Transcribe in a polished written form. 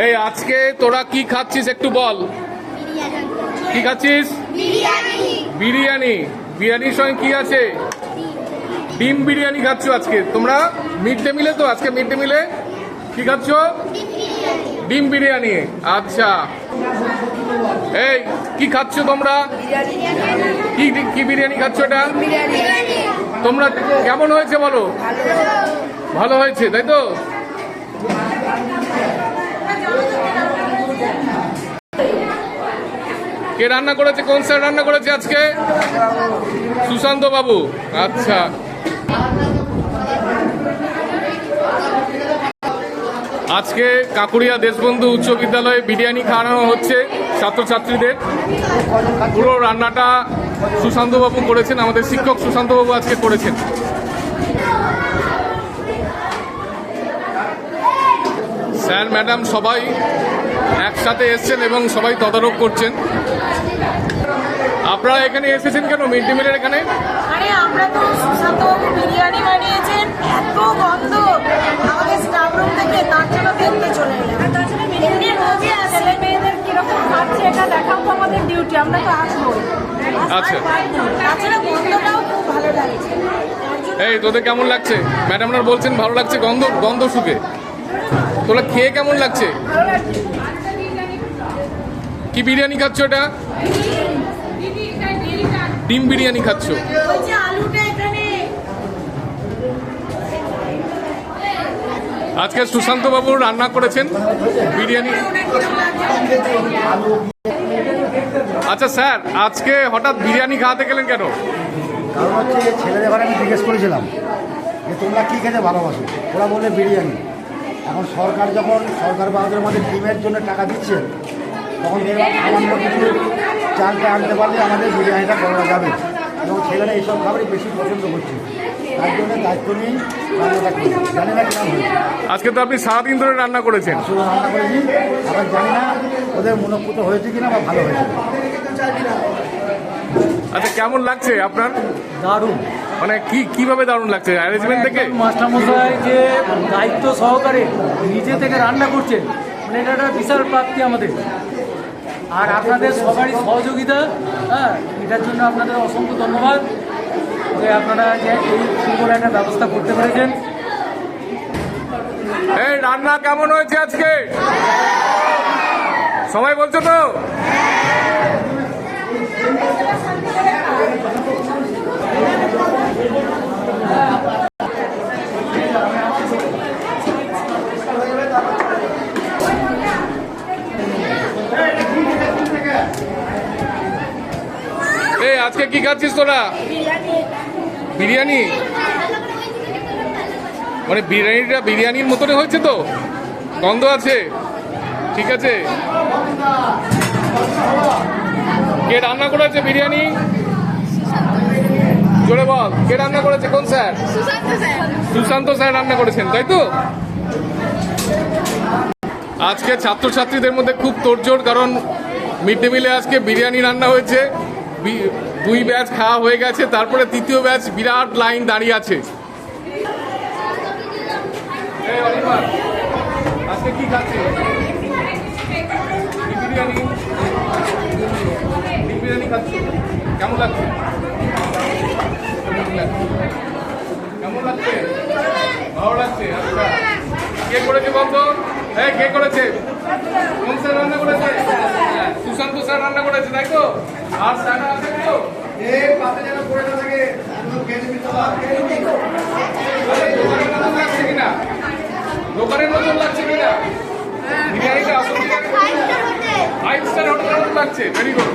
এই আজকে তোরা কি খাচ্ছিস একটু বল। কি খাচ্ছিস? বিরিয়ানি। বিরিয়ানির সঙ্গে কি আছে? ডিম বিরিয়ানি খাচ্ছ আজকে তোমরা? মিড ডে মিলে তো আজকে মিড ডে মিলে কি খাচ্ছ? ডিম বিরিয়ানি। আচ্ছা, এই কি খাচ্ছ তোমরা? কি কি বিরিয়ানি খাচ্ছ এটা? তোমরা কেমন হয়েছে বলো? ভালো হয়েছে তাই তো? কে রান্না করেছে? কোন স্যার রান্না করেছে আজকে? সুশান্ত বাবু। আচ্ছা, আজকে কাকুরিয়া দেশবন্ধু উচ্চ বিদ্যালয়ে বিরিয়ানি খাওয়ানো হচ্ছে ছাত্রছাত্রীদের। পুরো রান্নাটা সুশান্ত বাবু করেছেন, আমাদের শিক্ষক সুশান্ত বাবু আজকে করেছেন। স্যার ম্যাডাম সবাই একসাথে এসছেন এবং সবাই তদারক করছেন। আপনারা এখানে এসেছেন কেন মিড ডে মিলের এখানে? আরে আমরা তো সুশান্ত বাবু বিরিয়ানি বানিয়েছেন, এত গন্ধ আমাদের স্টাফ রুম থেকে, তার জন্য দেখতে চলে এলাম। এমনি রোজই ছেলে মেয়েদের কিরকম খাচ্ছে এটা দেখাও তো আমাদের ডিউটি, আমরা তো আসবো। আচ্ছা, তাছাড়া গন্ধটাও খুব ভালো লাগছে। এই তোদের কেমন লাগছে? ম্যাডামরা বলছেন ভালো লাগছে, গন্ধ গন্ধ শুকে। তোরা খেয়ে কেমন লাগছে? কি বিরিয়ানি খাচ্ছ এটা? ডিম বিরিয়ানি খাচ্ছ। আজকে সুশান্ত বাবু রান্না করেছেন বিরিয়ানি। আচ্ছা স্যার, আজকে হঠাৎ বিরিয়ানি খাওয়াতে গেলেন কেন? কারণ হচ্ছে ছেলেদের ঘরে আমি জিজ্ঞেস করেছিলাম যে তোমরা কী খেতে ভালোবাসো, ওরা বলে বিরিয়ানি। এখন সরকার যখন সরকার বাহাদের মধ্যে ডিমের জন্য টাকা দিচ্ছে, তখন দেখলাম সামান্য কিছু চালটা আনতে পারলে আমাদের বিরিয়ানিটা করা যাবে, এবং ছেলেরা এইসব খাবারই বেশি পছন্দ করছে। তার জন্য দায়িত্ব নিয়েই রান্নাটা করি। জানি না কেমন হয়েছে। আজকে তো আপনি সারাদিন ধরে রান্না করেছেন। শুধু রান্না করেছি, আবার জানি না ওদের মনোপুত হয়েছে কিনা বা ভালো হয়েছে। আচ্ছা, কেমন লাগছে আপনার? দারুণ। মানে কিভাবে দারুণ লাগছে? অ্যারেঞ্জমেন্ট থেকে মাস্টারমশাই যে দায়িত্ব সহকারে নিজে থেকে রান্না করছেন, মানে এটা একটা বিশাল প্রাপ্তি আমাদের। আর আপনাদের সবারই সহযোগিতা, হ্যাঁ, এটার জন্য আপনাদের অসংখ্য ধন্যবাদ যে আপনারা যে এই সুন্দর একটা ব্যবস্থা করতে পেরেছেন। এই রান্না কেমন হয়েছে আজকে? সবাই বলছো তো? এই আজকে কি খাচ্ছিস তোরা? বিরিয়ানি। মানে বিরিয়ানিটা বিরিয়ানির মতনই হয়েছে তো? গন্ধ আছে? ঠিক আছে। কে রান্না করেছে বিরিয়ানি? জোরে বল, কে রান্না করেছে? কোন স্যার? সুশান্ত স্যার রান্না করেছেন, তাই তো? আজকে ছাত্রছাত্রীদের মধ্যে খুব তোড়জোড়, কারণ মিড ডে মিলে আজকে বিরিয়ানি রান্না হয়েছে। 2 ব্যাচ খাওয়া হয়ে গেছে, তারপরে 3য় ব্যাচ বিরাট লাইন দাঁড়িয়ে আছে। আজকে কি খাচ্ছে? বিরিয়ানি। বিরিয়ানি খাচ্ছে, কেমন লাগছে? কেমন লাগছে? ভালো লাগছে। আচ্ছা, কে করেছে বলতো? হ্যাঁ, কে করেছে? কোন স্যার রান্না করেছে? সুশান্ত স্যার রান্না করেছে, তাই তো? আর স্যার আছে তো? দোকানের মতন লাগছে কিনা? বিরিয়ানিটা আসলে 5 স্টার হোটেলের মতন লাগছে। Very good.